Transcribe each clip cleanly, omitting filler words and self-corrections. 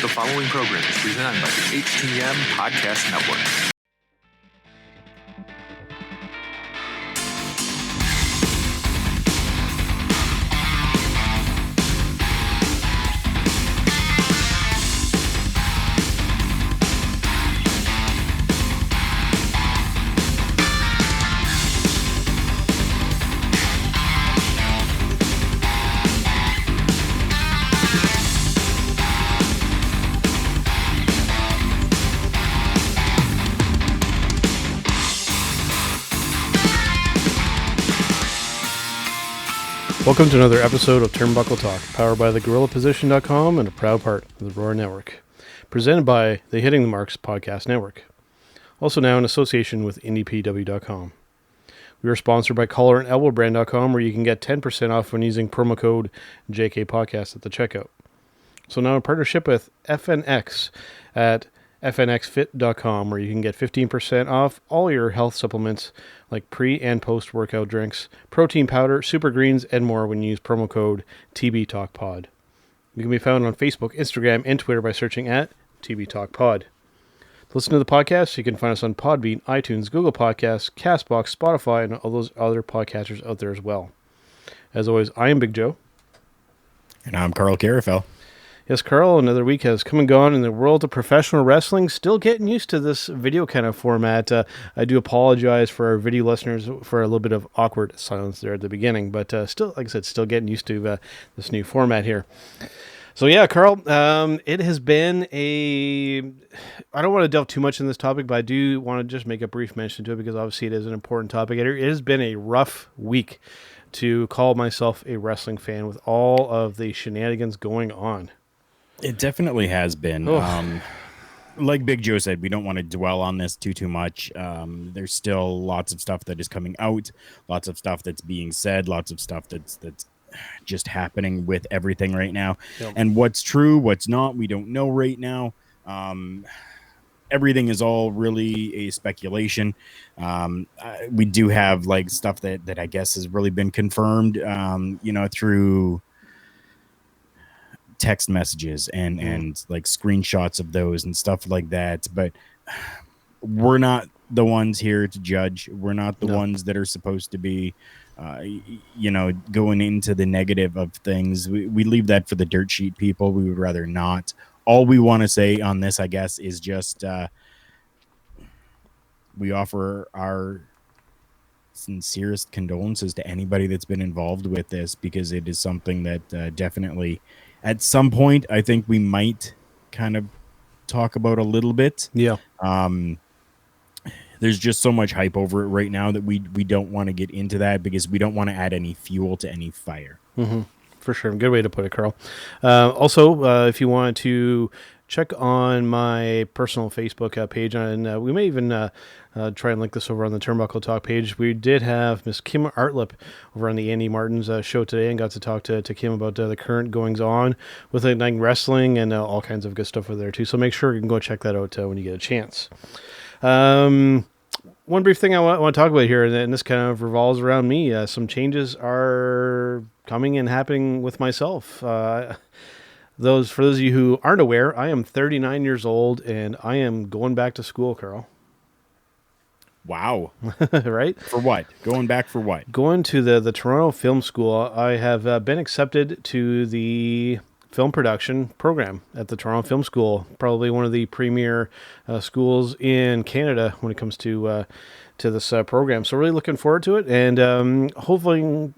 The following program is presented by the HTM Podcast Network. Welcome to another episode of Turnbuckle Talk, powered by thegorillaposition.com and a proud part of the Roar Network. Presented by the Hitting the Marks Podcast Network. Also now in association with IndiePW.com. We are sponsored by collarandelbowbrand.com, where you can get 10% off when using promo code JKPodcast at the checkout. So now in partnership with FNX at fnxfit.com, where you can get 15% off all your health supplements like pre- and post-workout drinks, protein powder, super greens, and more when you use promo code TBTalkPod. We can be found on Facebook, Instagram, and Twitter by searching at TBTalkPod. To listen to the podcast, you can find us on Podbean, iTunes, Google Podcasts, CastBox, Spotify, and all those other podcasters out there as well. As always, I am Big Joe. And I'm Karl Karufel. Yes, Karl, another week has come and gone in the world of professional wrestling. Still getting used to this video kind of format. I do apologize for our video listeners for a little bit of awkward silence there at the beginning, but still, like I said, still getting used to this new format here. So yeah, Karl, it has been I don't want to delve too much in this topic, but I do want to just make a brief mention to it because obviously it is an important topic. It has been a rough week to call myself a wrestling fan with all of the shenanigans going on. It definitely has been. Oh. Like Big Joe said, we don't want to dwell on this too much. There's still lots of stuff that is coming out, lots of stuff that's being said, lots of stuff that's just happening with everything right now. Yep. And what's true, what's not, we don't know right now. Everything is all really a speculation. We do have like stuff that I guess has really been confirmed, through text messages and like screenshots of those and stuff like that, but we're not the ones here to judge. We're not the ones that are supposed to be going into the negative of things. We leave that for the dirt sheet people. We would rather not. All we want to say on this, I guess, is just we offer our sincerest condolences to anybody that's been involved with this, because it is something that definitely at some point, I think we might kind of talk about a little bit. Yeah. There's just so much hype over it right now that we don't want to get into that, because we don't want to add any fuel to any fire. Mm-hmm. For sure. Good way to put it, Karl. Also, if you want to check on my personal Facebook page, and we may even try and link this over on the Turnbuckle Talk page. We did have Miss Kim Artlip over on the Andy Martin's show today, and got to talk to Kim about the current goings on with Ignite Wrestling and all kinds of good stuff over there too. So make sure you can go check that out when you get a chance. One brief thing I want to talk about here, and this kind of revolves around me. Some changes are coming and happening with myself. For those of you who aren't aware, I am 39 years old, and I am going back to school, Karl. Wow. Right? For what? Going back for what? Going to the Toronto Film School. I have been accepted to the film production program at the Toronto Film School, probably one of the premier schools in Canada when it comes to this program. So really looking forward to it, and hoping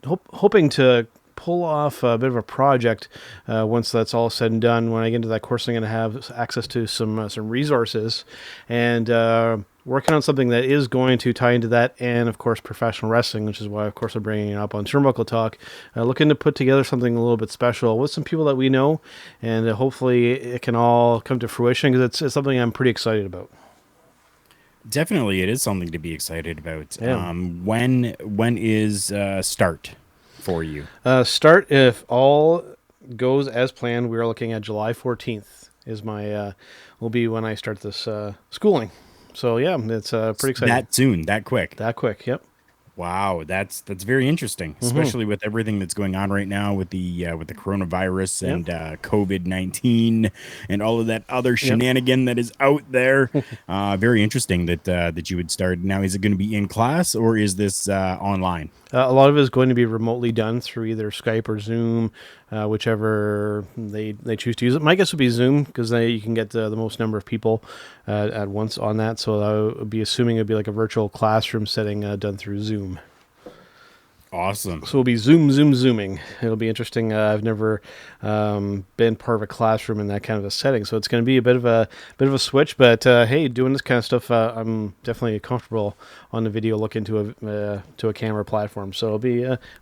to pull off a bit of a project once that's all said and done. When I get into that course, I'm going to have access to some resources, and working on something that is going to tie into that, and of course professional wrestling, which is why of course I'm bringing it up on Turnbuckle Talk, looking to put together something a little bit special with some people that we know, and hopefully it can all come to fruition, because it's something I'm pretty excited about. Definitely, it is something to be excited about. Yeah. When is start for you? Start, if all goes as planned, we are looking at July 14th is will be when I start this schooling. So yeah, it's pretty exciting. That soon, that quick. Yep. Wow, that's very interesting, especially with everything that's going on right now with the coronavirus Yep. and COVID-19 and all of that other Yep. shenanigan that is out there. Very interesting that you would start. Now, is it going to be in class or is this online? A lot of it is going to be remotely done through either Skype or Zoom, whichever they choose to use it. My guess would be Zoom because you can get the most number of people at once on that. So I would be assuming it would be like a virtual classroom setting done through Zoom. Awesome. So we'll be zooming. It'll be interesting. I've never been part of a classroom in that kind of a setting, so it's going to be a bit of a switch. But hey, doing this kind of stuff, I'm definitely comfortable on the video look into a camera platform. So it'll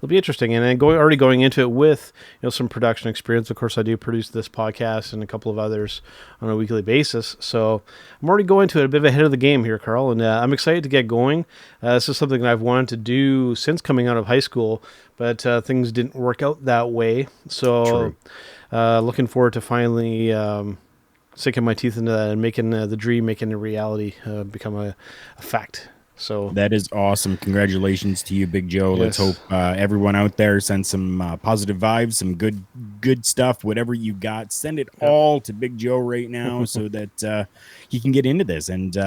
be interesting. And then already going into it with some production experience. Of course, I do produce this podcast and a couple of others on a weekly basis. So I'm already going to it a bit ahead of the game here, Karl, and I'm excited to get going. This is something that I've wanted to do since coming out of high school, but things didn't work out that way. So looking forward to finally sinking my teeth into that and making the dream, making the reality become a fact. So that is awesome. Congratulations to you, Big Joe. Yes. Let's hope everyone out there sends some positive vibes, some good stuff, whatever you got. Send it all to Big Joe right now so that he can get into this and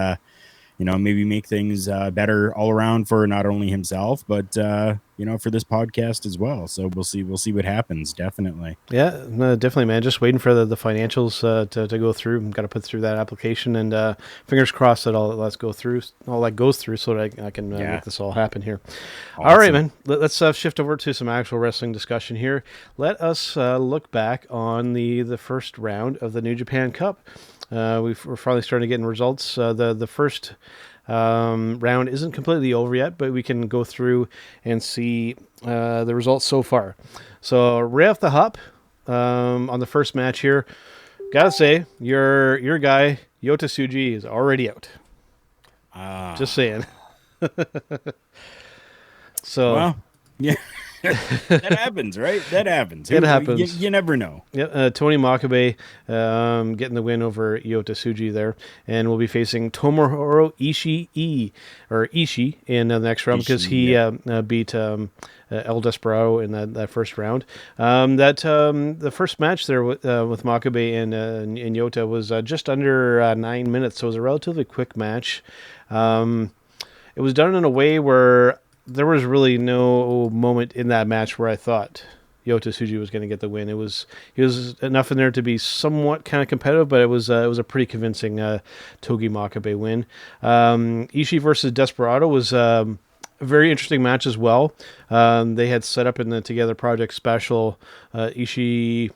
maybe make things better all around for not only himself, but for this podcast as well. So we'll see what happens. Definitely. Yeah, no, definitely, man. Just waiting for the financials to go through. I've got to put through that application, and fingers crossed that all that goes through, so that I can make this all happen here. Awesome. All right, man. Let's shift over to some actual wrestling discussion here. Let us look back on the first round of the New Japan Cup. We're finally starting to get results. The first round isn't completely over yet, but we can go through and see the results so far. So right off the hop, on the first match here, gotta say your guy Yota Tsuji is already out. Just saying. So well, yeah. That happens, right? That happens. It happens. You never know. Yeah, Tony Makabe getting the win over Yota Tsuji there, and we'll be facing Tomohiro Ishii in the next round because he beat El Desperado in that first round. The first match there with Makabe and Yota was just under 9 minutes, so it was a relatively quick match. It was done in a way where there was really no moment in that match where I thought Yota Tsuji was going to get the win. He was enough in there to be somewhat kind of competitive, but it was a pretty convincing Togi Makabe win. Ishii versus Desperado was a very interesting match as well. They had set up in the Together Project special Ishii,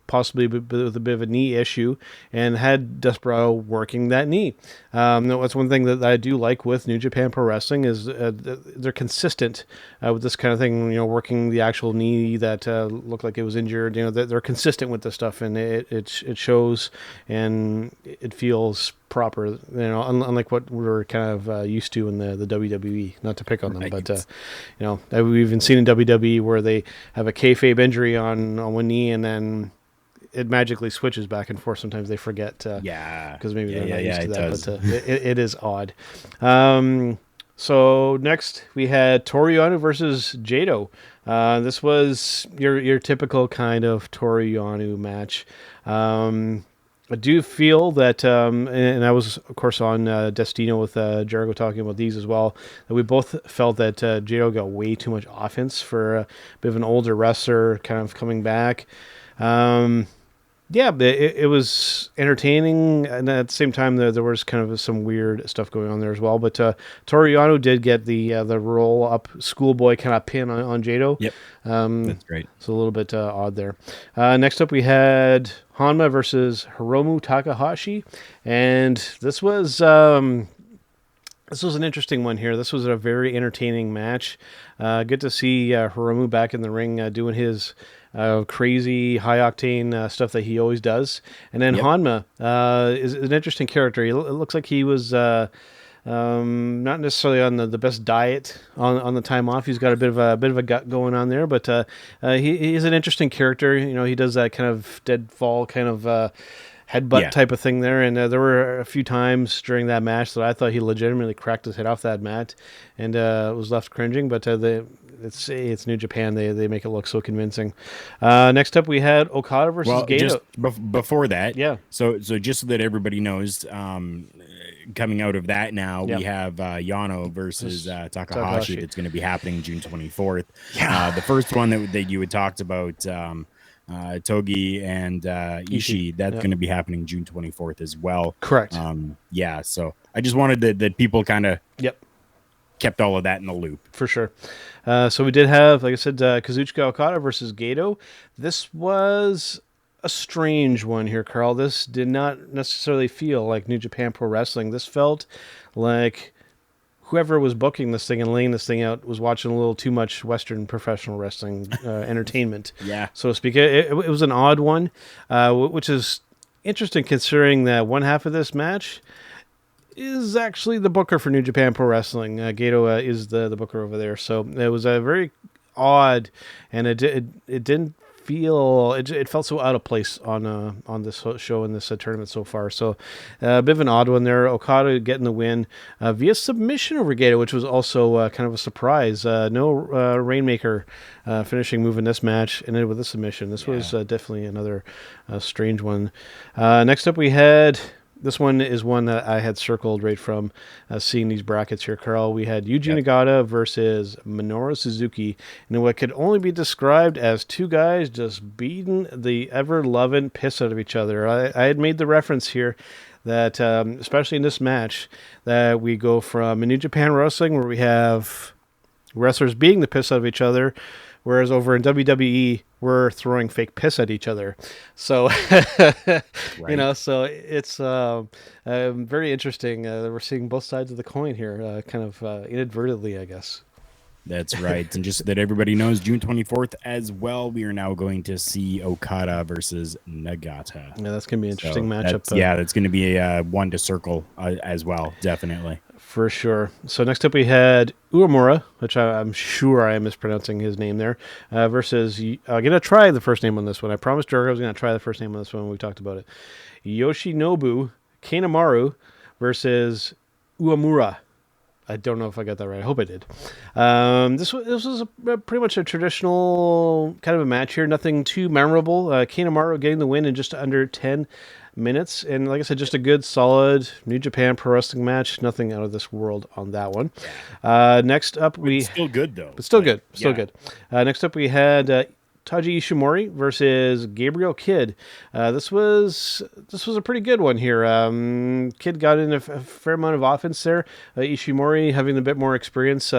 possibly with a bit of a knee issue, and had Desperado working that knee. That's one thing that I do like with New Japan Pro Wrestling is they're consistent with this kind of thing. Working the actual knee that looked like it was injured. They're consistent with this stuff, and it shows and it feels proper. Unlike what we're kind of used to in the WWE. Not to pick on them, right. But we've even seen in WWE where they have a kayfabe injury on one knee and then it magically switches back and forth. Sometimes they forget. Because maybe they're not used to that. Does. But it is odd. So next we had Toru Yano versus Jado. This was your typical kind of Toru Yano match. I do feel that, and I was, of course, on Destino with Jericho talking about these as well, that we both felt that Jado got way too much offense for a bit of an older wrestler kind of coming back. It was entertaining, and at the same time, there was kind of some weird stuff going on there as well. But Toru Yano did get the roll-up schoolboy kind of pin on Jado. Yep, that's great. It's a little bit odd there. Next up, we had Hanma versus Hiromu Takahashi, and this was an interesting one here. This was a very entertaining match. Good to see Hiromu back in the ring doing his crazy high-octane stuff that he always does. And then Hanma is an interesting character. It looks like he was not necessarily on the best diet on the time off. He's got a bit of a gut going on there, but he's an interesting character. He does that kind of deadfall kind of headbutt type of thing there. And there were a few times during that match that I thought he legitimately cracked his head off that mat and was left cringing. But it's New Japan. They make it look so convincing. Next up, we had Okada versus Gato. Just before that, yeah. So just so that everybody knows, coming out of that now, we have Yano versus Takahashi. That's going to be happening June 24th. Yeah. The first one that you had talked about, Togi and Ishii, that's going to be happening June 24th as well. Correct. So I just wanted that people kind of kept all of that in the loop. For sure. So we did have, like I said, Kazuchika Okada versus Gato. This was a strange one here, Karl. This did not necessarily feel like New Japan Pro Wrestling. This felt like whoever was booking this thing and laying this thing out was watching a little too much Western professional wrestling entertainment, so to speak. It was an odd one, which is interesting considering that one half of this match is actually the booker for New Japan Pro Wrestling. Gato is the booker over there. So it was a very odd, and it didn't feel, it felt so out of place on this show in this tournament so far. So a bit of an odd one there. Okada getting the win via submission over Gato, which was also kind of a surprise. No Rainmaker finishing move in this match, and then with a submission. This was definitely another strange one. Next up we had, this one is one that I had circled right from seeing these brackets here, Karl. We had Yuji Nagata versus Minoru Suzuki, and what could only be described as two guys just beating the ever-loving piss out of each other. I had made the reference here that, especially in this match, that we go from New Japan Wrestling, where we have wrestlers beating the piss out of each other, whereas over in WWE, we're throwing fake piss at each other. So, so it's very interesting. We're seeing both sides of the coin here, kind of inadvertently, I guess. That's right. And just so that everybody knows, June 24th as well, we are now going to see Okada versus Nagata. Yeah, that's going to be an interesting matchup. That's going to be a one to circle as well, definitely. For sure. So next up we had Uemura, which I'm sure I am mispronouncing his name there, versus, I'm going to try the first name on this one. I promised Durga I was going to try the first name on this one when we talked about it. Yoshinobu Kanemaru versus Uemura. I don't know if I got that right. I hope I did. This was pretty much a traditional kind of a match here. Nothing too memorable. Kanemaru getting the win in just under 10 minutes. And like I said, just a good, solid New Japan Pro Wrestling match. Nothing out of this world on that one. Next up, it's still good, though. It's still good. Still good. Next up, we had Taiji Ishimori versus Gabriel Kidd. This was a pretty good one here. Kidd got in a fair amount of offense there. Ishimori having a bit more experience,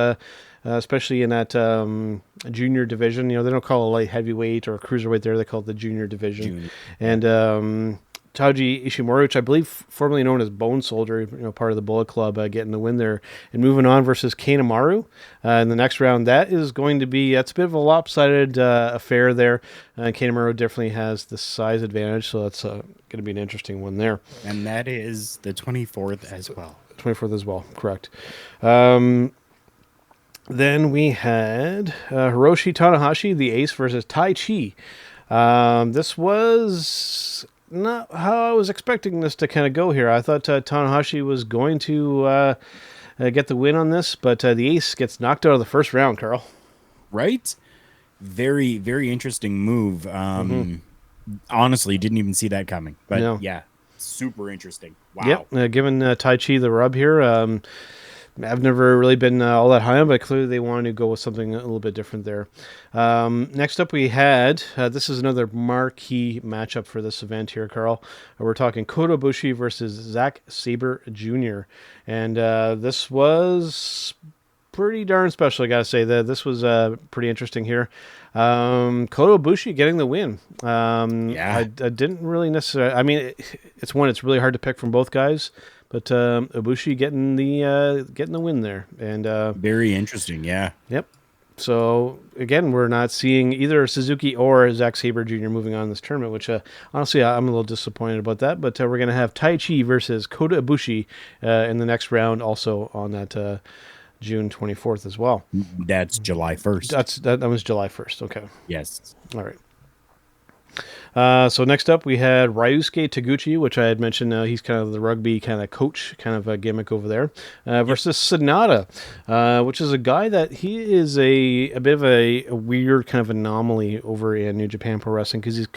especially in that junior division. They don't call it a light heavyweight or a cruiserweight there. They call it the junior division. And Taiji Ishimori, which I believe formerly known as Bone Soldier, part of the Bullet Club, getting the win there. And moving on versus Kanemaru in the next round. That's a bit of a lopsided affair there. Kanemaru definitely has the size advantage, so that's going to be an interesting one there. And that is the 24th as well. 24th as well, correct. Then we had Hiroshi Tanahashi, the Ace, versus Tai Chi. This was not how I was expecting this to kind of go here. I thought Tanahashi was going to get the win on this, but the Ace gets knocked out of the first round, Karl. Right? Very, very interesting move. Honestly, didn't even see that coming. But super interesting. Wow. Yep, giving Tai Chi the rub here. I've never really been all that high on, but clearly they wanted to go with something a little bit different there. Next up we had, this is another marquee matchup for this event here, Karl. We're talking Kota Ibushi versus Zack Sabre Jr. And this was pretty darn special, I got to say. This was pretty interesting here. Kota Ibushi getting the win. I didn't really necessarily, I mean, it's really hard to pick from both guys. But Ibushi getting the win there, and very interesting, yeah. Yep. So again, we're not seeing either Suzuki or Zack Sabre Jr. moving on in this tournament, which honestly I'm a little disappointed about that. But we're going to have Tai Chi versus Kota Ibushi in the next round, also on that June 24th as well. That's July 1st. That was July 1st. Okay. Yes. All right. So next up, we had Ryusuke Taguchi, which I had mentioned. He's kind of the rugby kind of coach, kind of a gimmick over there, versus Sonata, which is a guy that he is a bit of a weird kind of anomaly over in New Japan Pro Wrestling because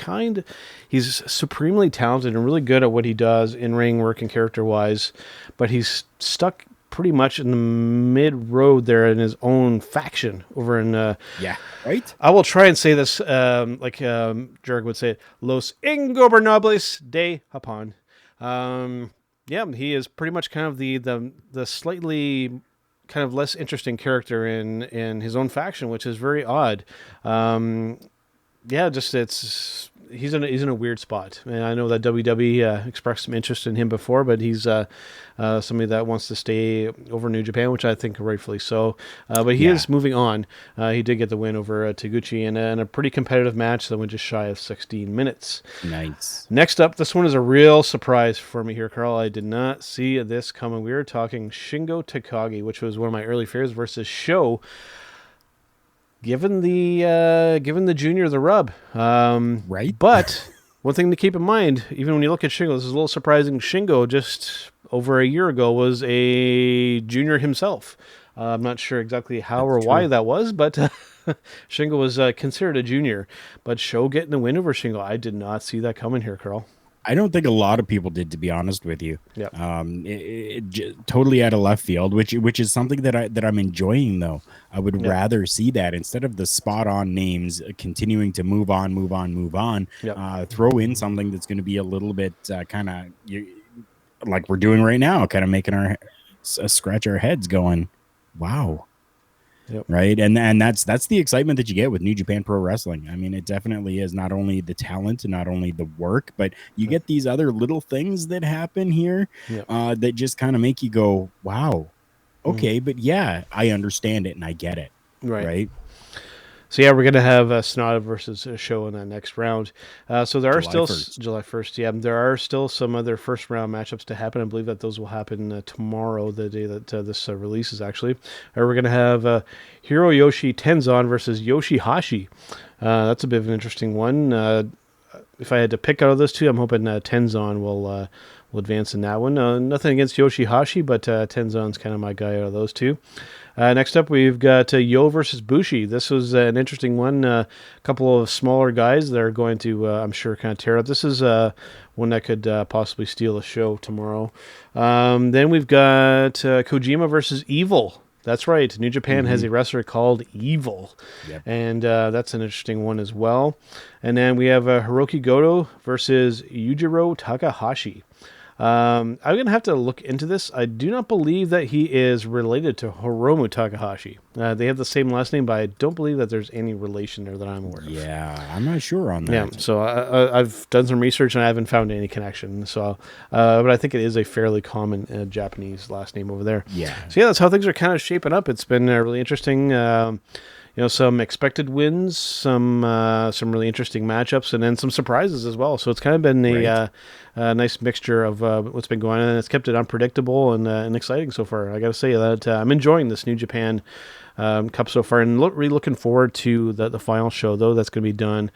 he's supremely talented and really good at what he does in ring work and character wise, but he's stuck pretty much in the mid road there in his own faction over in Right. I will try and say this like Jurg would say it, Los Ingobernables de Japón. Yeah, he is pretty much kind of the slightly kind of less interesting character in his own faction, which is very odd. Yeah, just he's in a weird spot. And I know that WWE expressed some interest in him before, but he's somebody that wants to stay over New Japan, which I think rightfully so. But he is moving on. He did get the win over Taguchi in a pretty competitive match that went just shy of 16 minutes. Nice. Next up, this one is a real surprise for me here, Karl. I did not see this coming. We were talking Shingo Takagi, which was one of my early favorites, versus Sho. Given the junior the rub, Right. But one thing to keep in mind, even when you look at Shingo, this is a little surprising. Shingo just over a year ago was a junior himself. I'm not sure exactly how or why that was, but Shingo was considered a junior. But Sho getting the win over Shingo, I did not see that coming here, Karl. I don't think a lot of people did, to be honest with you. Yeah. Totally out of left field, which is something that I'm enjoying though. I would rather see that instead of the spot on names continuing to move on. Throw in something that's going to be a little bit kind of like we're doing right now, kind of making our scratch our heads, going, wow. Yep. Right. And that's the excitement that you get with New Japan Pro Wrestling. I mean, it definitely is not only the talent and not only the work, but you get these other little things that happen here that just kind of make you go, wow, okay, but yeah, I understand it and I get it. Right. So yeah, we're gonna have Sonata versus Sho in that next round. So there are July still 1st. July 1st. Yeah, there are still some other first round matchups to happen. I believe that those will happen tomorrow, the day that this releases. Actually, we're gonna have Hiroyoshi Tenzan versus Yoshihashi. That's a bit of an interesting one. If I had to pick out of those two, I'm hoping Tenzan will advance in that one. Nothing against Yoshihashi, but Tenzan's kind of my guy out of those two. Next up, we've got Yo versus Bushi. This was an interesting one. A couple of smaller guys that are going to, I'm sure, kind of tear up. This is one that could possibly steal a show tomorrow. Then we've got Kojima versus Evil. That's right. New Japan has a wrestler called Evil. Yep. And that's an interesting one as well. And then we have Hiroki Goto versus Yujiro Takahashi. I'm going to have to look into this. I do not believe that he is related to Hiromu Takahashi. They have the same last name, but I don't believe that there's any relation there that I'm aware of. Yeah, I'm not sure on that. Yeah, so I've done some research and I haven't found any connection. So, but I think it is a fairly common Japanese last name over there. Yeah. So yeah, that's how things are kind of shaping up. It's been really interesting. Some expected wins, some really interesting matchups, and then some surprises as well. So it's kind of been a nice mixture of what's been going on, and it's kept it unpredictable and exciting so far. I got to say that I'm enjoying this New Japan Cup so far, and really looking forward to the final show, though. That's going to be done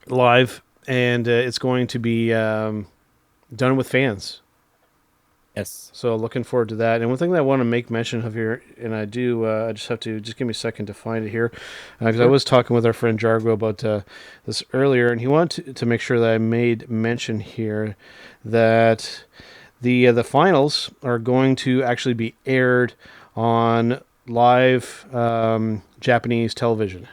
live, and it's going to be done with fans. Yes. So looking forward to that. And one thing that I want to make mention of here, and I do, I just have to give me a second to find it here, because I was talking with our friend Jargo about this earlier, and he wanted to make sure that I made mention here that the finals are going to actually be aired on live Japanese television.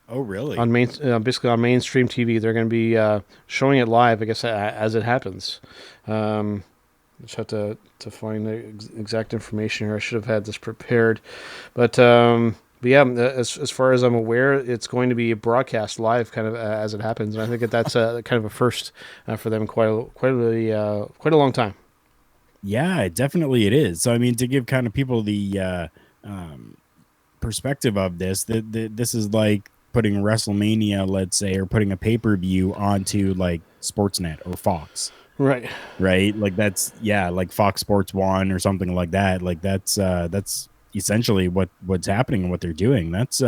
Oh, really? On basically on mainstream TV, they're going to be showing it live, I guess, as it happens. Just have to find the exact information here. I should have had this prepared, but yeah, as far as I'm aware, it's going to be broadcast live, kind of as it happens, and I think that's kind of a first for them in quite a long time. Yeah, definitely it is. So I mean, to give kind of people the perspective of this, this is like putting WrestleMania, let's say, or putting a pay-per-view onto like Sportsnet or Fox. Right. Like that's like Fox Sports 1 or something like that. Like that's essentially what's happening and what they're doing. That's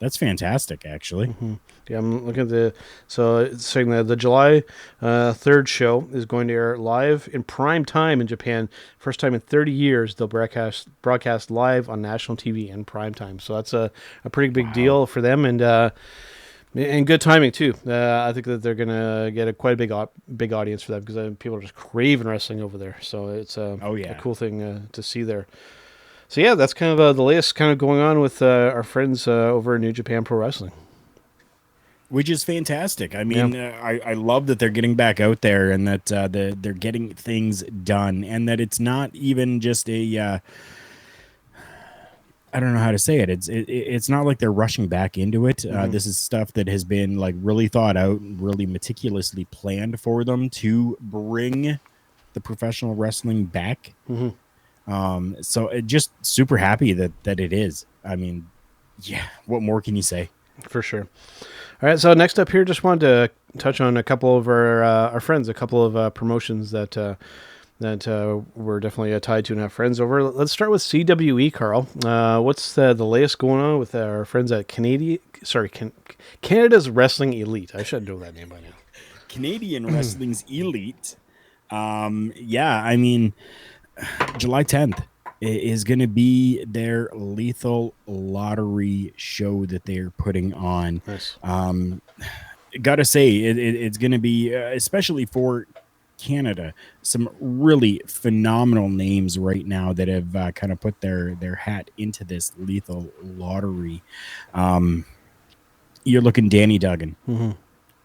That's fantastic, actually. Mm-hmm. Yeah, I'm looking at so it's saying that the July 3rd show is going to air live in prime time in Japan. First time in 30 years they'll broadcast live on national TV in prime time. So that's a pretty big deal for them, and good timing too. I think that they're gonna get quite a big audience for that because people are just craving wrestling over there. So it's a cool thing to see there. So yeah, that's kind of the latest kind of going on with our friends over in New Japan Pro Wrestling. Which is fantastic. I mean, I love that they're getting back out there and that they're getting things done, and that it's not even just a I don't know how to say it. It's not like they're rushing back into it. This is stuff that has been like really thought out, really meticulously planned for them to bring the professional wrestling back. So just super happy that it is. I mean, yeah, what more can you say? For sure. All right, so next up here, just wanted to touch on a couple of our friends, a couple of promotions that we're definitely tied to and have friends over. Let's start with CWE, Karl. What's the latest going on with our friends at Canada's Wrestling Elite? I should know that name by now. Canadian Wrestling's Elite. Yeah, I mean, July 10th is going to be their Lethal Lottery show that they're putting on. Nice. Gotta say, it's going to be, especially for Canada, some really phenomenal names right now that have kind of put their hat into this Lethal Lottery. You're looking Danny Duggan.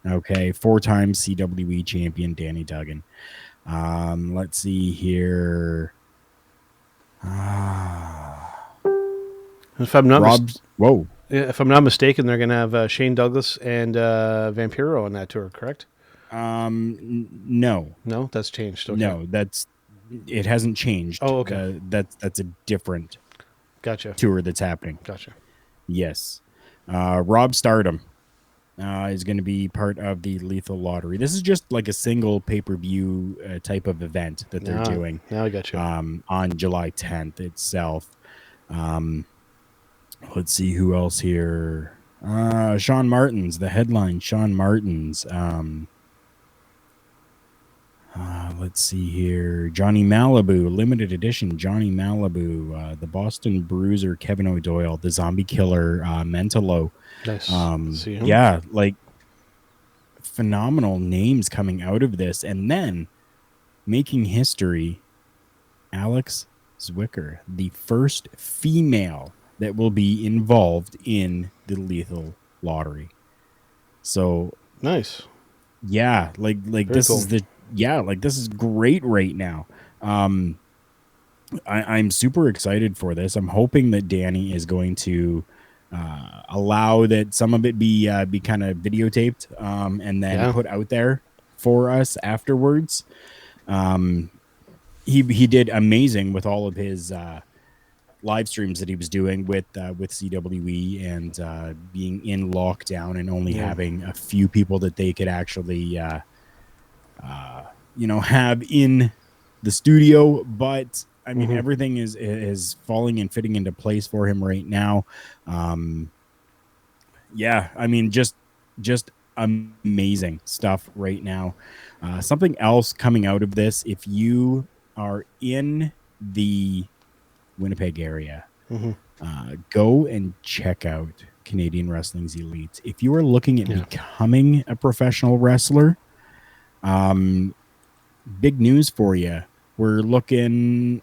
Okay, 4-time CWE champion Danny Duggan. Let's see here. If I'm not if I'm not mistaken, they're going to have Shane Douglas and Vampiro on that tour, correct? No, that's changed. Okay. No, it hasn't changed. Oh, okay. That's a different tour that's happening. Gotcha. Yes. Rob Stardom is going to be part of the Lethal Lottery. This is just like a single pay-per-view type of event that they're doing. Now I got you. On July 10th itself. Let's see who else here. Sean Martins, the headline. Sean Martins. Let's see here. Johnny Malibu, limited edition. Johnny Malibu, the Boston Bruiser, Kevin O'Doyle, the Zombie Killer, Mentalo. Nice. Yeah, like phenomenal names coming out of this, and then making history. Alex Zwicker, the first female that will be involved in the Lethal Lottery. So nice. Yeah, like Very this cool. is this is great right now. I'm super excited for this. I'm hoping that Danny is going to allow that some of it be kind of videotaped and then put out there for us afterwards. He did amazing with all of his live streams that he was doing with CWE and being in lockdown and only having a few people that they could actually have in the studio. But I mean, everything is falling and fitting into place for him right now. I mean, just amazing stuff right now. Something else coming out of this, if you are in the Winnipeg area, go and check out Canadian Wrestling's Elite. If you are looking at becoming a professional wrestler, big news for you. We're looking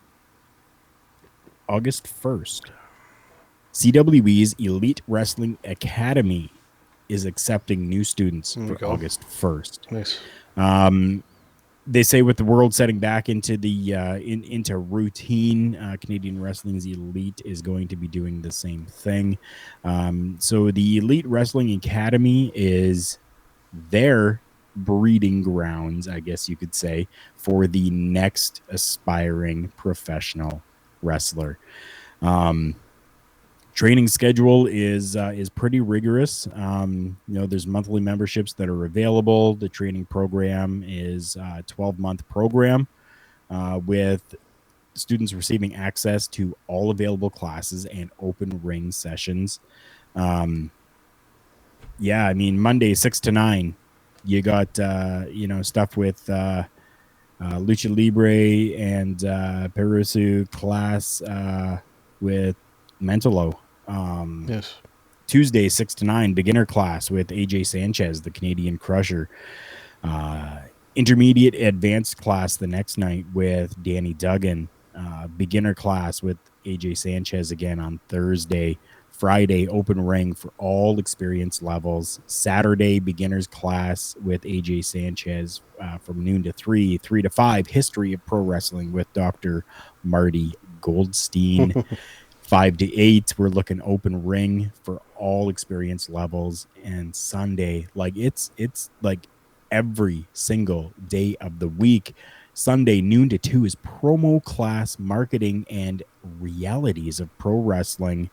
August 1st. CWE's Elite Wrestling Academy is accepting new students for August 1st. Nice. They say with the world setting back into the into routine, Canadian Wrestling's Elite is going to be doing the same thing. So the Elite Wrestling Academy is their breeding grounds, I guess you could say, for the next aspiring professional wrestler. Training schedule is pretty rigorous. There's monthly memberships that are available. The training program is a 12-month program with students receiving access to all available classes and open ring sessions. yeah, I mean, Monday 6 to 9, you got stuff with Lucha Libre and Perusu class with Mentolo. Yes. Tuesday 6 to 9, beginner class with AJ Sanchez, the Canadian Crusher. Intermediate advanced class the next night with Danny Duggan. Beginner class with AJ Sanchez again on Thursday. Friday, open ring for all experience levels. Saturday, beginners class with AJ Sanchez from noon to 3, 3 to 5, history of pro wrestling with Dr. Marty Goldstein. 5 to 8, we're looking open ring for all experience levels. And Sunday, like it's like every single day of the week. Sunday, noon to 2 is promo class, marketing, and realities of pro wrestling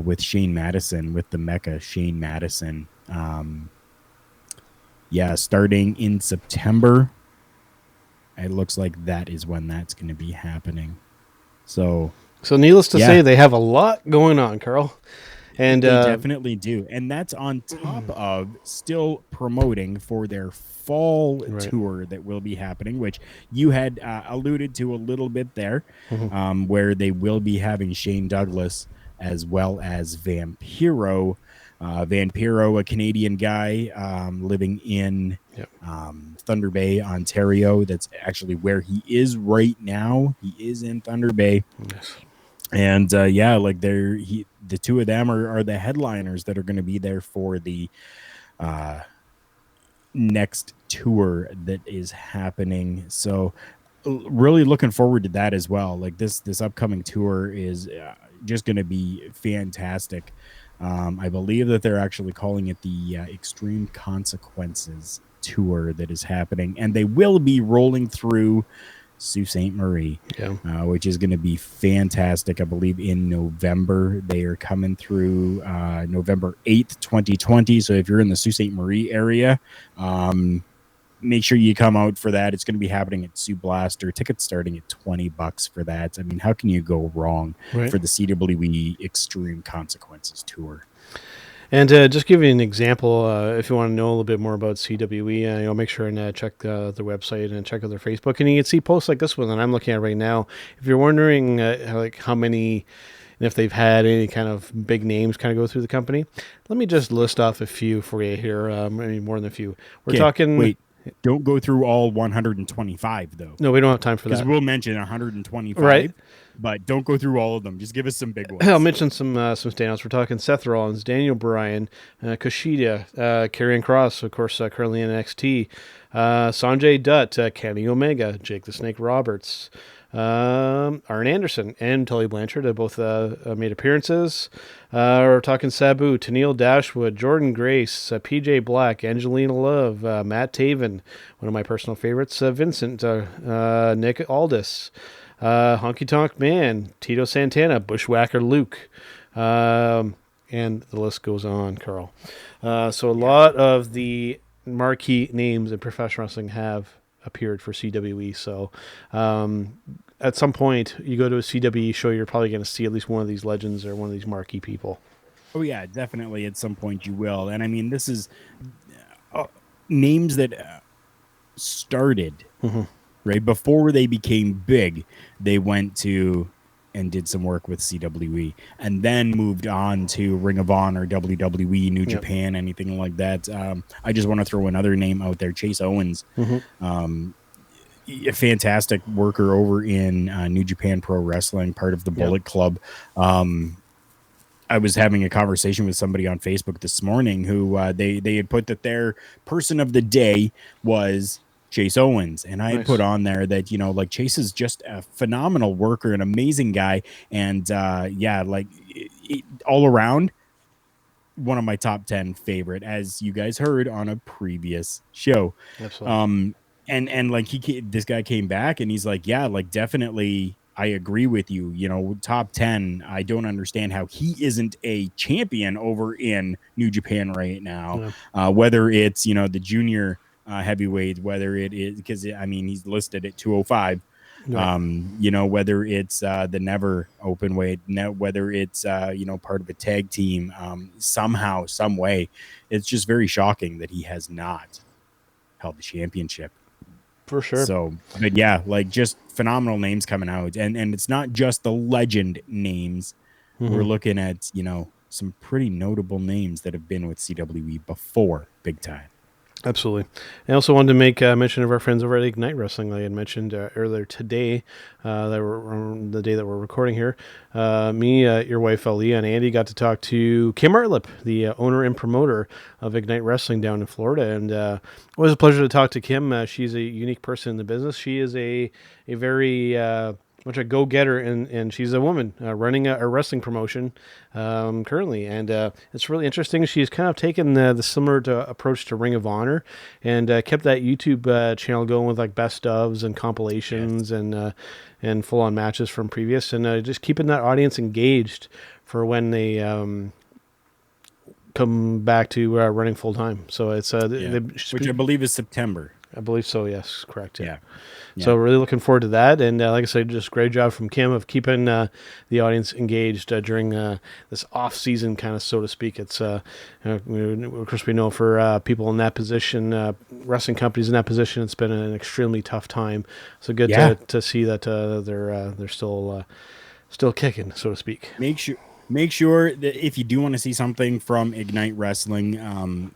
with Shane Madison, with the Mecca Shane Madison. Starting in September, it looks like that is when that's going to be happening. So needless to say, they have a lot going on, Karl. And they definitely do. And that's on top of still promoting for their fall tour that will be happening, which you had alluded to a little bit there, where they will be having Shane Douglas as well as Vampiro. Vampiro, a Canadian guy living in Thunder Bay, Ontario. That's actually where he is right now. He is in Thunder Bay. Yes. And the two of them are the headliners that are going to be there for the next tour that is happening. So really looking forward to that as well. Like this upcoming tour is just going to be fantastic. I believe that they're actually calling it the Extreme Consequences tour that is happening, and they will be rolling through Sault Ste. Marie, which is going to be fantastic. I believe in November. They are coming through November 8th, 2020. So if you're in the Sault Ste. Marie area, make sure you come out for that. It's going to be happening at Sioux Blaster. Tickets starting at $20 for that. I mean, how can you go wrong for the CWE Extreme Consequences tour? And just give you an example, if you want to know a little bit more about CWE, make sure and check their website and check out their Facebook. And you can see posts like this one that I'm looking at right now. If you're wondering how many, and if they've had any kind of big names kind of go through the company, let me just list off a few for you here. Maybe more than a few. We're talking. Wait. Don't go through all 125, though. No, we don't have time for that. Because we'll mention 125, right? But don't go through all of them. Just give us some big ones. I'll mention some standouts. We're talking Seth Rollins, Daniel Bryan, Kushida, Karrion Kross, of course, currently in NXT, Sanjay Dutt, Kenny Omega, Jake the Snake Roberts, Arn Anderson, and Tully Blanchard have both made appearances. We're talking Sabu, Tennille Dashwood, Jordan Grace, PJ Black, Angelina Love, Matt Taven, one of my personal favorites, Vincent, Nick Aldis, Honky Tonk Man, Tito Santana, Bushwhacker Luke, and the list goes on, Karl. So a lot of the marquee names in professional wrestling have appeared for CWE. So at some point, you go to a CWE show, you're probably going to see at least one of these legends or one of these marquee people. Oh, yeah, definitely. At some point you will. And I mean, this is names that started right before they became big. They went to and did some work with CWE and then moved on to Ring of Honor, WWE, New Japan, anything like that. I just want to throw another name out there, Chase Owens. A fantastic worker over in New Japan Pro Wrestling, part of the Bullet Club. I was having a conversation with somebody on Facebook this morning who they had put that their person of the day was Chase Owens. And I had put on there that, Chase is just a phenomenal worker, an amazing guy. And all around, one of my top 10 favorite, as you guys heard on a previous show. Absolutely. And this guy came back and he's like, definitely, I agree with you. Top 10. I don't understand how he isn't a champion over in New Japan right now. Whether it's, the junior heavyweight, whether it is, because he's listed at 205. Right. Whether it's the Never Open Weight, whether it's part of a tag team, somehow, some way, it's just very shocking that he has not held the championship. For sure. So, but yeah, like just phenomenal names coming out, and it's not just the legend names. We're looking at some pretty notable names that have been with CWE before, big time. Absolutely. I also wanted to make mention of our friends over at Ignite Wrestling. I had mentioned earlier today, that we're on the day that we're recording here. Your wife Aaliyah, and Andy got to talk to Kim Artlip, the owner and promoter of Ignite Wrestling down in Florida, and it was a pleasure to talk to Kim. She's a unique person in the business. She is a very much a go-getter, and she's a woman running a wrestling promotion currently, and it's really interesting. She's kind of taken the similar approach to Ring of Honor, and kept that YouTube channel going with like best ofs and compilations, and full-on matches from previous, and just keeping that audience engaged for when they come back to running full-time. So it's which I believe is September. I believe so. Yes, correct. Yeah. So really looking forward to that, and like I said, just great job from Kim of keeping the audience engaged during this off-season, kind of, so to speak. It's of course, we know for people in that position, wrestling companies in that position, it's been an extremely tough time. So good to see that they're still kicking, so to speak. Make sure that if you do want to see something from Ignite Wrestling,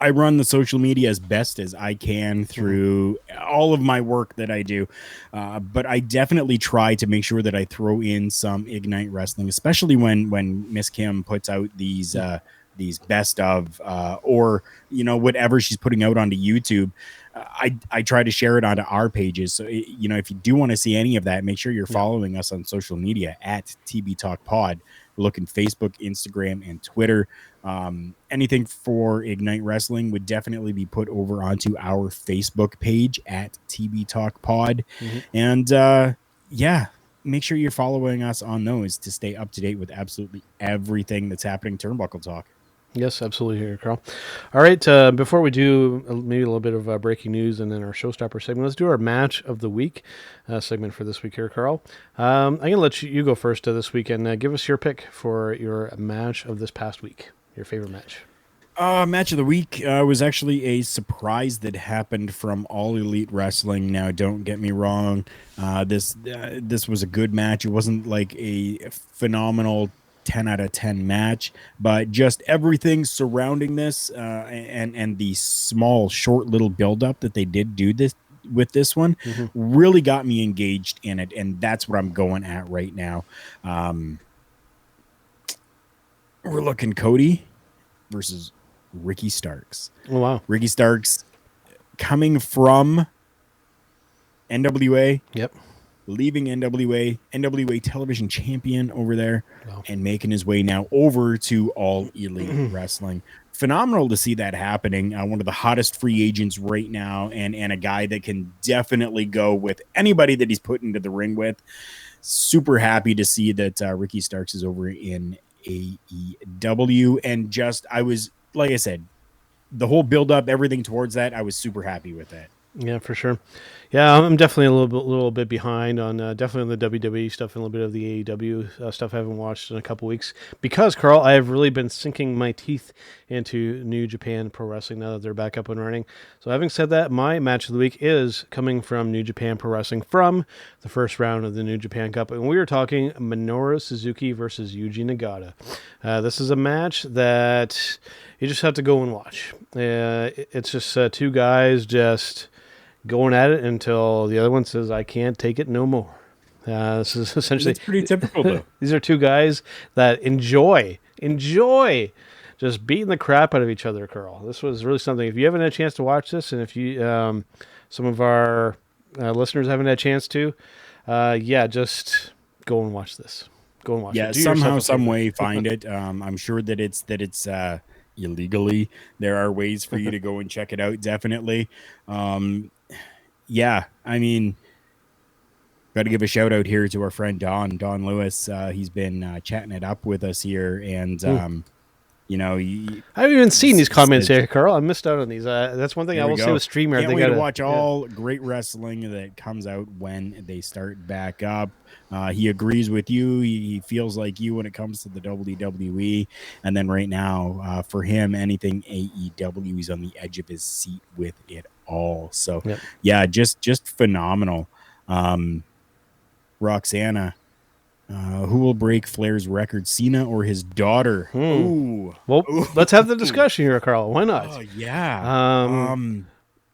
I run the social media as best as I can through all of my work that I do. But I definitely try to make sure that I throw in some Ignite Wrestling, especially when Miss Kim puts out these best of, or, whatever she's putting out onto YouTube. I try to share it onto our pages. So, if you do want to see any of that, make sure you're following us on social media at TB Talk Pod. Look in Facebook, Instagram, and Twitter. Anything for Ignite Wrestling would definitely be put over onto our Facebook page at TB Talk Pod. And make sure you're following us on those to stay up to date with absolutely everything that's happening Turnbuckle Talk. Yes, absolutely, here, Karl. All right, before we do maybe a little bit of breaking news and then our Showstopper segment, let's do our Match of the Week segment for this week here, Karl. I'm going to let you go first this week, and give us your pick for your match of this past week, your favorite match. Match of the week was actually a surprise that happened from All Elite Wrestling. Now, don't get me wrong. This was a good match. It wasn't like a phenomenal 10 out of 10 match, but just everything surrounding this and the small, short little build-up that they did do with this one really got me engaged in it, and that's what I'm going at right now. We're looking Cody versus Ricky Starks. Oh, wow. Ricky Starks coming from NWA. Yep. Leaving NWA television champion over there, wow, and making his way now over to All Elite Wrestling. Phenomenal to see that happening. One of the hottest free agents right now, and a guy that can definitely go with anybody that he's put into the ring with. Super happy to see that Ricky Starks is over in AEW, and just, I was, like I said, the whole build up, everything towards that, I was super happy with that. Yeah, for sure. Yeah, I'm definitely a little bit behind on definitely on the WWE stuff and a little bit of the AEW stuff I haven't watched in a couple weeks because, Karl, I have really been sinking my teeth into New Japan Pro Wrestling now that they're back up and running. So having said that, my match of the week is coming from New Japan Pro Wrestling from the first round of the New Japan Cup, and we are talking Minoru Suzuki versus Yuji Nagata. This is a match that you just have to go and watch. It's just two guys just going at it until the other one says, I can't take it no more. This is essentially... It's pretty typical, though. These are two guys that enjoy just beating the crap out of each other, Karl. This was really something. If you haven't had a chance to watch this, and if you some of our listeners haven't had a chance to, just go and watch this. Go and watch it. Yeah, somehow, some way, find it. I'm sure that it's illegally. There are ways for you to go and check it out, definitely. Yeah, I mean, got to give a shout out here to our friend Don Lewis. He's been chatting it up with us here, and You know, I haven't even seen these comments here, Karl. I missed out on these. That's one thing I will say with StreamYard. Can't wait to watch all great wrestling that comes out when they start back up. He agrees with you. He feels like you when it comes to the WWE. And then right now, for him, anything AEW, he's on the edge of his seat with it all. So, yeah, just phenomenal. Roxana. Who will break Flair's record, Cena or his daughter? Ooh. Well, let's have the discussion here, Karl. Why not? Oh, yeah.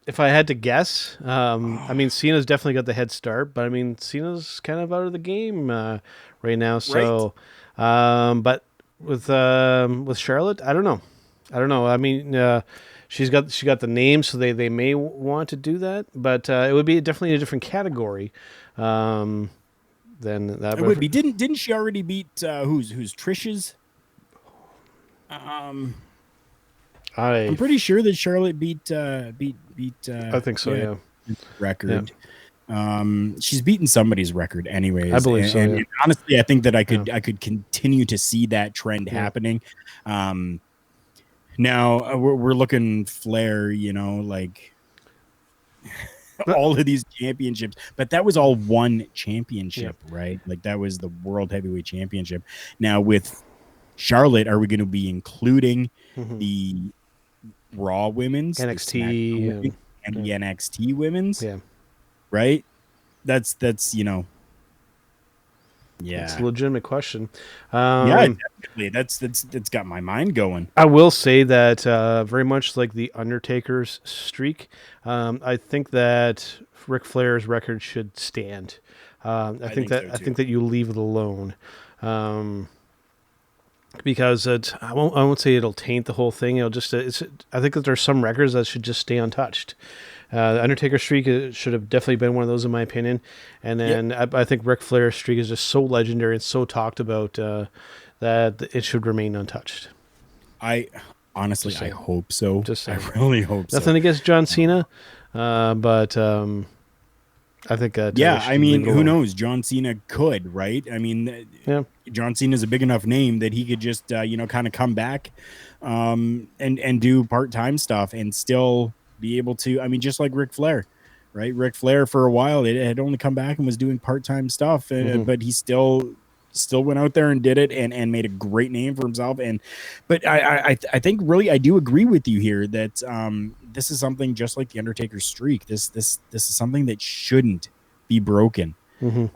If I had to guess, I mean, Cena's definitely got the head start, but I mean, Cena's kind of out of the game right now. So, but with Charlotte, I don't know. I mean, she got the name, so they may want to do that, but it would be definitely a different category. Then that it would be. Didn't she already beat who's Trish's? I'm pretty sure that Charlotte beat. I think so. Yeah. Record. Yeah. She's beaten somebody's record, anyways. I believe so. And honestly, I think that I could continue to see that trend happening. Now we're looking Flair, you know, like. All of these championships, but that was all one championship, right? Like that was the World Heavyweight Championship. Now with Charlotte, are we going to be including the Raw women's, NXT, and the NXT women's? Yeah, right. That's you know. Yeah, it's a legitimate question. Definitely. That's got my mind going. I will say that very much like the Undertaker's streak, I think that Ric Flair's record should stand. I think that you leave it alone, because I won't say it'll taint the whole thing. It'll just I think that there's some records that should just stay untouched. The Undertaker streak should have definitely been one of those, in my opinion. And then I think Ric Flair's streak is just so legendary and so talked about that it should remain untouched. I honestly hope so. I really hope so. Nothing against John Cena, but I think I mean, who knows? John Cena could, right? I mean, John Cena is a big enough name that he could just kind of come back and do part-time stuff and still be able to, I mean, just like Ric Flair, right? Ric Flair for a while, it had only come back and was doing part-time stuff, but he still went out there and did it and made a great name for himself. But I think really I do agree with you here that this is something just like the Undertaker's streak. This is something that shouldn't be broken. But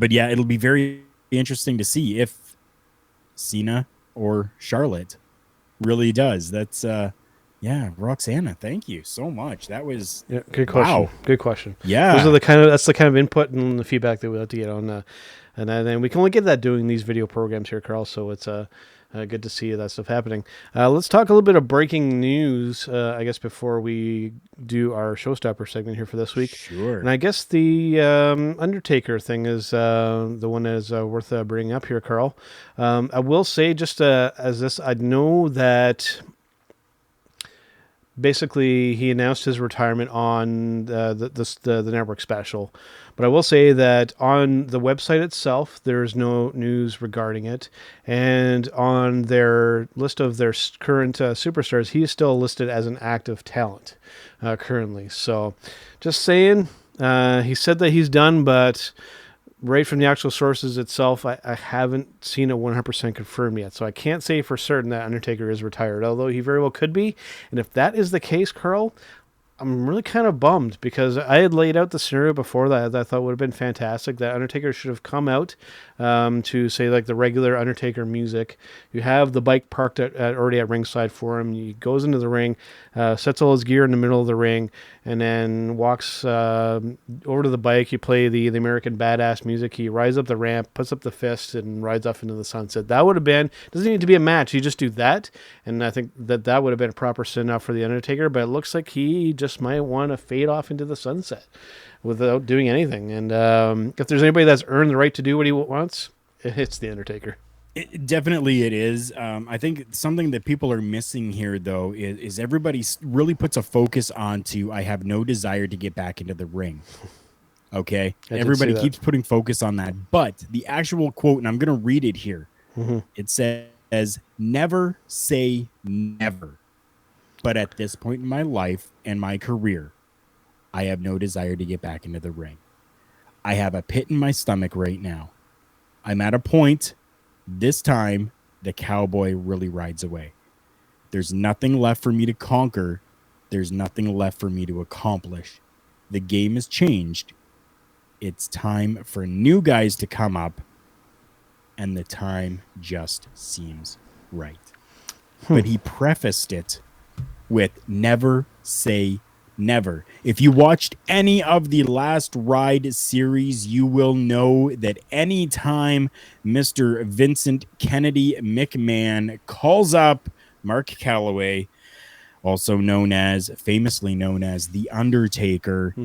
yeah, it'll be very interesting to see if Cena or Charlotte really does. That's yeah, Roxana, thank you so much. That was good question. Wow. Good question. Yeah, that's the kind of input and the feedback that we have to get on, and then we can only get that doing these video programs here, Karl. So it's good to see that stuff happening. Let's talk a little bit of breaking news, I guess, before we do our Showstopper segment here for this week. Sure. And I guess the Undertaker thing is the one that is worth bringing up here, Karl. I will say, just as this, I know that. Basically, he announced his retirement on the network special. But I will say that on the website itself, there's no news regarding it. And on their list of their current superstars, he is still listed as an active talent currently. So just saying, he said that he's done, but right from the actual sources itself, I haven't seen it 100% confirmed yet. So I can't say for certain that Undertaker is retired, although he very well could be. And if that is the case, Karl, I'm really kind of bummed because I had laid out the scenario before that I thought would have been fantastic. That Undertaker should have come out to say like the regular Undertaker music. You have the bike parked already at ringside for him. He goes into the ring, sets all his gear in the middle of the ring, and then walks over to the bike. You play the American Badass music. He rides up the ramp, puts up the fist, and rides off into the sunset. That would have been, doesn't need to be a match. You just do that, and I think that would have been a proper send-off for the Undertaker, but it looks like he just might want to fade off into the sunset without doing anything. And if there's anybody that's earned the right to do what he wants, it's the Undertaker. Definitely it is. I think something that people are missing here, though, is everybody really puts a focus onto I have no desire to get back into the ring. Okay? Everybody keeps putting focus on that. But the actual quote, and I'm going to read it here. It says, never say never. But at this point in my life and my career, I have no desire to get back into the ring. I have a pit in my stomach right now. I'm at a point, this time, the cowboy really rides away. There's nothing left for me to conquer. There's nothing left for me to accomplish. The game has changed. It's time for new guys to come up, and the time just seems right. But he prefaced it with never say never. If you watched any of the Last Ride series, you will know that anytime Mr. Vincent Kennedy McMahon calls up Mark Calloway, famously known as The Undertaker,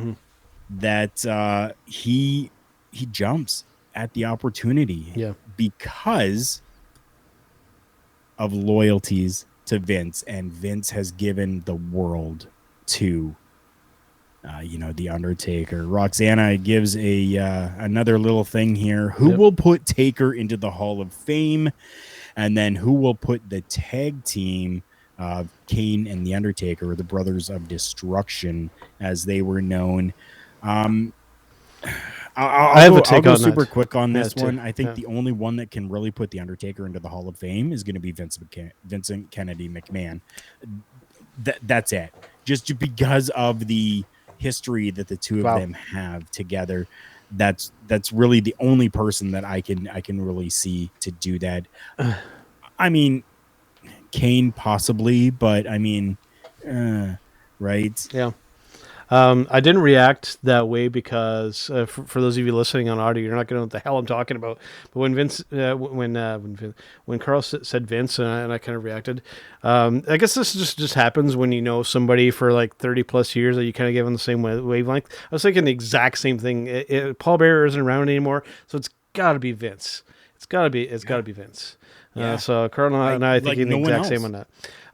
that he jumps at the opportunity because of loyalties to Vince, and Vince has given the world to The Undertaker. Roxana gives another little thing here. Who will put Taker into the Hall of Fame, and then who will put the tag team Kane and The Undertaker, or the Brothers of Destruction, as they were known. I'll go super quick on this one. I think the only one that can really put The Undertaker into the Hall of Fame is going to be Vincent Kennedy McMahon. That's it. Just because of the history that the two of them have together, that's really the only person that I can really see to do that. I mean, Kane possibly, but I mean, right? Yeah. I didn't react that way because for those of you listening on audio, you're not going to know what the hell I'm talking about. But when when Karl said Vince, and I kind of reacted, I guess this just happens when you know somebody for like 30 plus years that you kind of give on the same wavelength. I was thinking the exact same thing. Paul Bearer isn't around anymore, so it's got to be Vince. It's got to be Vince. So Karl and I thinking the exact same on that.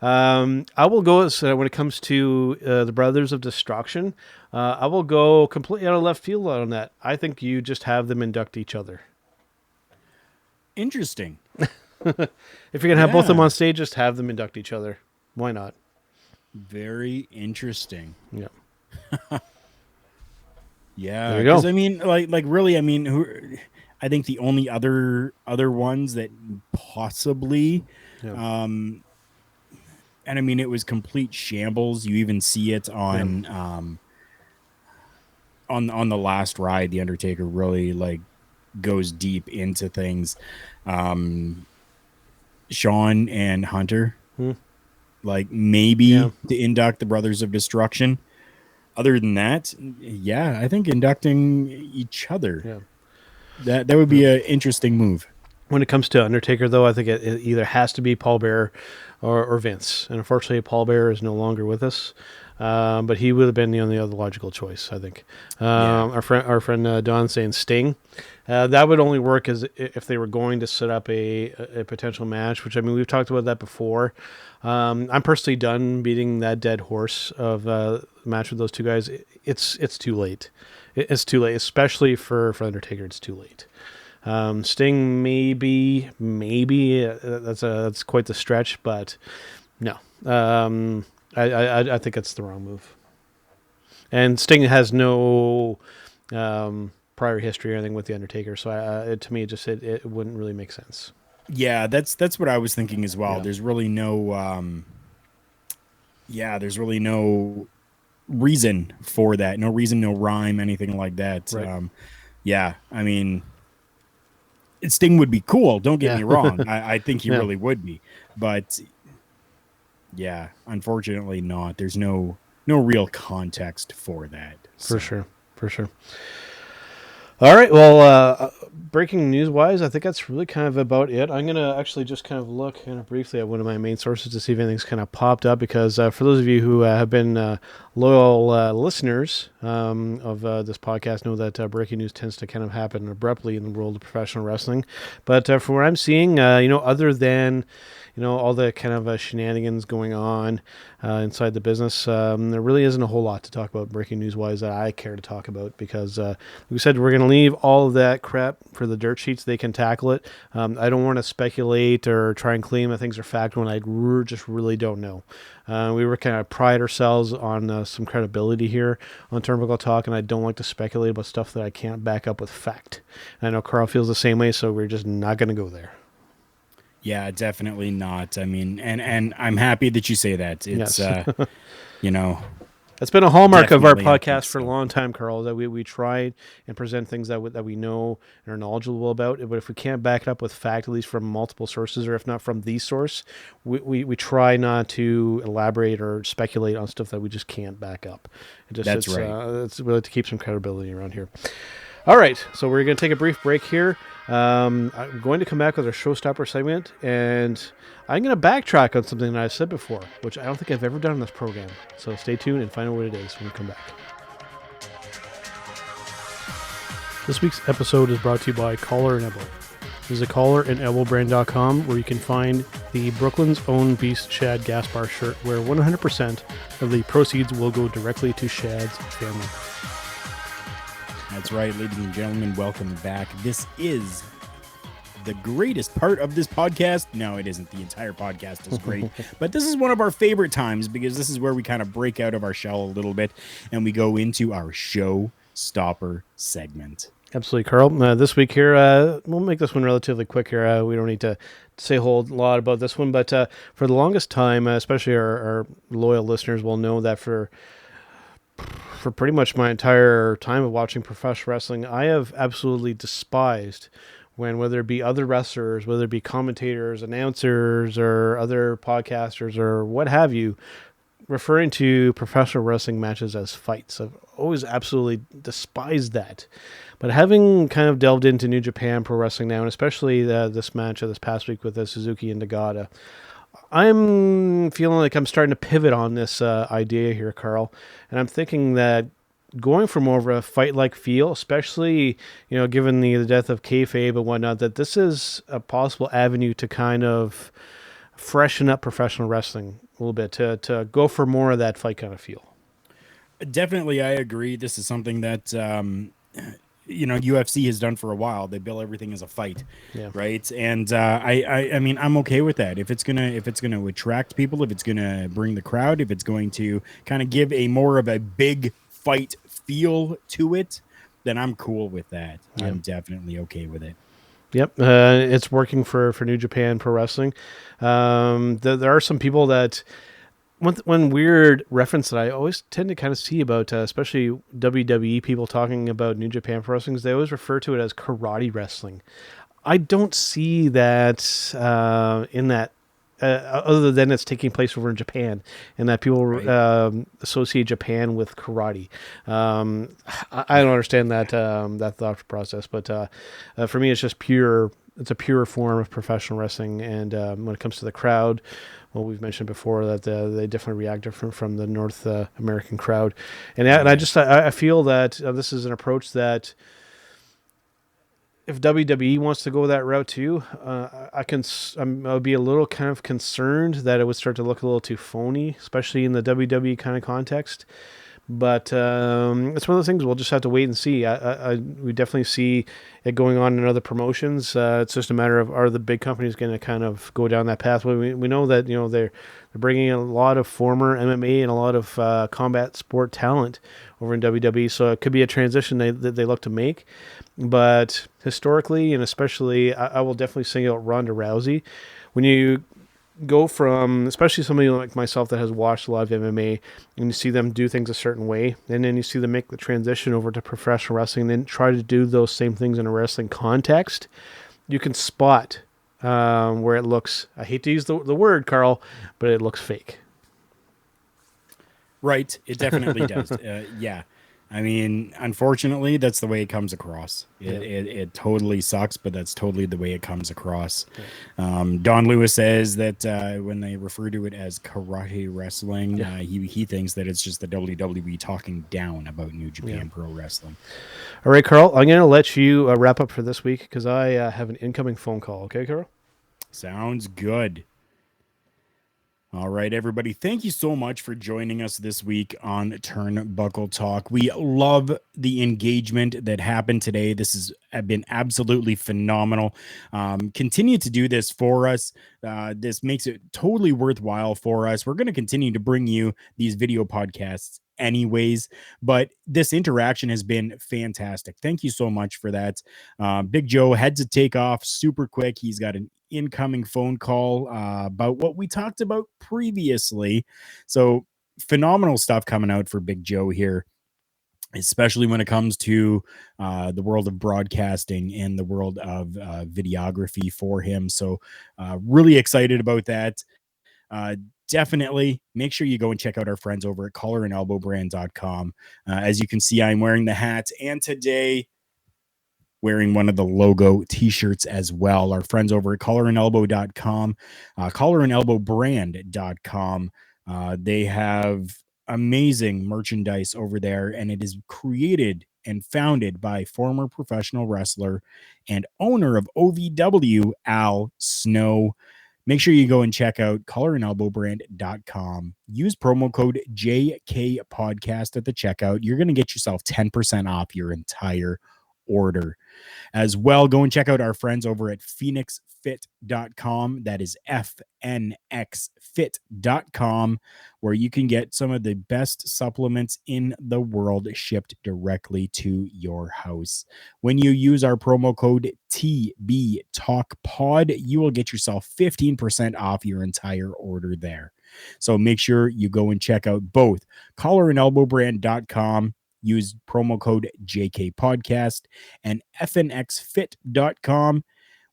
I will go when it comes to the Brothers of Destruction. I will go completely out of left field on that. I think you just have them induct each other. Interesting. If you're gonna have both of them on stage, just have them induct each other. Why not? Very interesting. Yeah. Yeah. There you go. I mean, like really, I mean, I think the only other ones that possibly, and I mean, it was complete shambles. You even see it on the Last Ride. The Undertaker really like goes deep into things. Shawn and Hunter, like maybe to induct the Brothers of Destruction. Other than that, I think inducting each other. That would be an interesting move. When it comes to Undertaker, though, I think it either has to be Paul Bearer or Vince. And unfortunately, Paul Bearer is no longer with us. But he would have been the only other logical choice, I think. Our friend Don saying Sting. That would only work if they were going to set up a potential match, which, I mean, we've talked about that before. I'm personally done beating that dead horse of match with those two guys. It's too late. It's too late, especially for Undertaker. It's too late. Sting maybe that's quite the stretch, but no. I think it's the wrong move. And Sting has no prior history or anything with the Undertaker, so to me it wouldn't really make sense. Yeah, that's what I was thinking as well. Yeah. There's really no reason for that. No reason, no rhyme, anything like that. Right. I mean, Sting would be cool. Don't get me wrong. I think he really would be, but unfortunately not. There's no real context for that. So. For sure. All right. Well, breaking news wise, I think that's really kind of about it. I'm going to actually just kind of look kind of briefly at one of my main sources to see if anything's kind of popped up, because for those of you who have been loyal listeners of this podcast know that breaking news tends to kind of happen abruptly in the world of professional wrestling. But from what I'm seeing, other than all the kind of shenanigans going on inside the business, there really isn't a whole lot to talk about breaking news-wise that I care to talk about because, like we said, we're going to leave all of that crap for the dirt sheets. They can tackle it. I don't want to speculate or try and claim that things are fact when I just really don't know. We were kind of pride ourselves on some credibility here on Turnbuckle Talk, and I don't like to speculate about stuff that I can't back up with fact. And I know Karl feels the same way, so we're just not going to go there. Yeah, definitely not. I mean, and I'm happy that you say that. It's, Yes. It's been a hallmark of our definitely podcast for a long time, Karl, that we try and present things that we know and are knowledgeable about. But if we can't back it up with fact, at least from multiple sources, or if not from the source, we try not to elaborate or speculate on stuff that we just can't back up. That's right. It's really to keep some credibility around here. All right, so we're going to take a brief break here. I'm going to come back with our Showstopper segment, and I'm going to backtrack on something that I've said before, which I don't think I've ever done on this program. So stay tuned and find out what it is when we come back. This week's episode is brought to you by Collar and Elbow. Visit collarandelbowbrand.com where you can find the Brooklyn's own Beast Shad Gas Bar shirt, where 100% of the proceeds will go directly to Shad's family. That's right, ladies and gentlemen, welcome back. This is the greatest part of this podcast. No, it isn't. The entire podcast is great, but this is one of our favorite times because this is where we kind of break out of our shell a little bit and we go into our Showstopper segment. Absolutely, Karl. This week here, we'll make this one relatively quick here. We don't need to say a whole lot about this one, but for the longest time, especially our loyal listeners will know that for pretty much my entire time of watching professional wrestling, I have absolutely despised when, whether it be other wrestlers, whether it be commentators, announcers, or other podcasters, or what have you, referring to professional wrestling matches as fights. I've always absolutely despised that. But having kind of delved into New Japan Pro Wrestling now, and especially this match of this past week with Suzuki and Nagata, I'm feeling like I'm starting to pivot on this idea here, Karl. And I'm thinking that going for more of a fight-like feel, especially, given the death of kayfabe and whatnot, that this is a possible avenue to kind of freshen up professional wrestling a little bit, to go for more of that fight kind of feel. Definitely, I agree. This is something that UFC has done for a while. They bill everything as a fight, right? And I mean, I'm okay with that. If it's gonna attract people, if it's gonna bring the crowd, if it's going to kind of give a more of a big fight feel to it, then I'm cool with that. Yeah. I'm definitely okay with it. Yep, it's working for New Japan Pro Wrestling. There are some people that. One weird reference that I always tend to kind of see about, especially WWE people talking about New Japan Pro Wrestling, is they always refer to it as karate wrestling. I don't see that in that, other than it's taking place over in Japan, and that people associate Japan with karate. I don't understand that thought process, but for me, it's just pure. It's a pure form of professional wrestling, and when it comes to the crowd. Well, we've mentioned before that they definitely react different from the North American crowd, and I feel that this is an approach that if WWE wants to go that route too, I would be a little kind of concerned that it would start to look a little too phony, especially in the WWE kind of context. But it's one of those things we'll just have to wait and see. We definitely see it going on in other promotions. It's just a matter of, are the big companies going to kind of go down that path? We know that they're bringing in a lot of former MMA and a lot of combat sport talent over in WWE, so it could be a transition that they look to make. But historically, and especially, I will definitely single out Ronda Rousey. When you go from, especially somebody like myself that has watched a lot of MMA, and you see them do things a certain way, and then you see them make the transition over to professional wrestling, and then try to do those same things in a wrestling context, you can spot where it looks, I hate to use the word, Karl, but it looks fake. Right. It definitely does. Yeah. I mean, unfortunately, that's the way it comes across. It totally sucks, but that's totally the way it comes across. Yeah. Don Lewis says that when they refer to it as karate wrestling, he thinks that it's just the WWE talking down about New Japan Pro Wrestling. All right, Karl, I'm going to let you wrap up for this week because I have an incoming phone call. Okay, Karl? Sounds good. All right, everybody. Thank you so much for joining us this week on Turnbuckle Talk. We love the engagement that happened today. This has been absolutely phenomenal. Continue to do this for us. This makes it totally worthwhile for us. We're going to continue to bring you these video podcasts anyways, but this interaction has been fantastic. Thank you so much for that. Big Joe had to take off super quick. He's got an incoming phone call about what we talked about previously. So phenomenal stuff coming out for Big Joe here, especially when it comes to the world of broadcasting and the world of videography for him. So really excited about that. Definitely make sure you go and check out our friends over at collarandelbowbrand.com. As you can see, I'm wearing the hat, and today wearing one of the logo t-shirts as well. Our friends over at collarandelbow.com, collarandelbowbrand.com. They have amazing merchandise over there, and it is created and founded by former professional wrestler and owner of OVW, Al Snow. Make sure you go and check out collarandelbowbrand.com. Use promo code JKPodcast at the checkout. You're going to get yourself 10% off your entire order. As well, go and check out our friends over at phoenixfit.com. That is FNXfit.com, where you can get some of the best supplements in the world shipped directly to your house. When you use our promo code TBTalkPod, you will get yourself 15% off your entire order there. So make sure you go and check out both collarandelbowbrand.com. Use promo code JKPodcast, and fnxfit.com,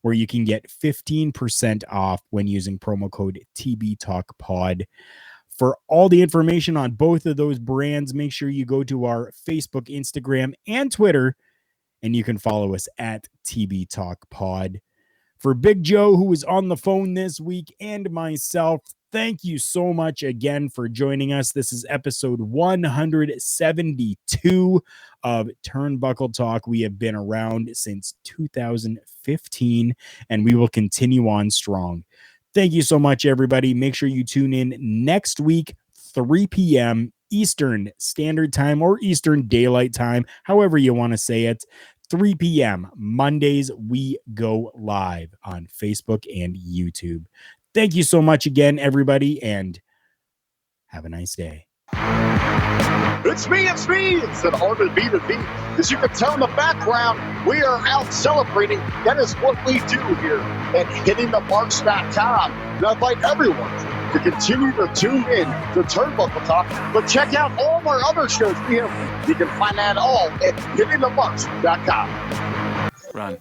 where you can get 15% off when using promo code TBTalkPod. For all the information on both of those brands, make sure you go to our Facebook, Instagram, and Twitter, and you can follow us at TBTalkPod. For Big Joe, who was on the phone this week, and myself, thank you so much again for joining us. This is episode 172 of Turnbuckle Talk. We have been around since 2015, and we will continue on strong. Thank you so much, everybody. Make sure you tune in next week, 3 p.m. Eastern Standard Time, or Eastern Daylight Time, however you want to say it. 3 p.m. Mondays, we go live on Facebook and YouTube. Thank you so much again, everybody, and have a nice day. It's me. It's an honor to be the V. As you can tell in the background, we are out celebrating. That is what we do here at hittingthemarks.com. And I invite everyone to continue to tune in to Turnbuckle Talk, but check out all our other shows we have. You can find that all at hittingthemarks.com. Run.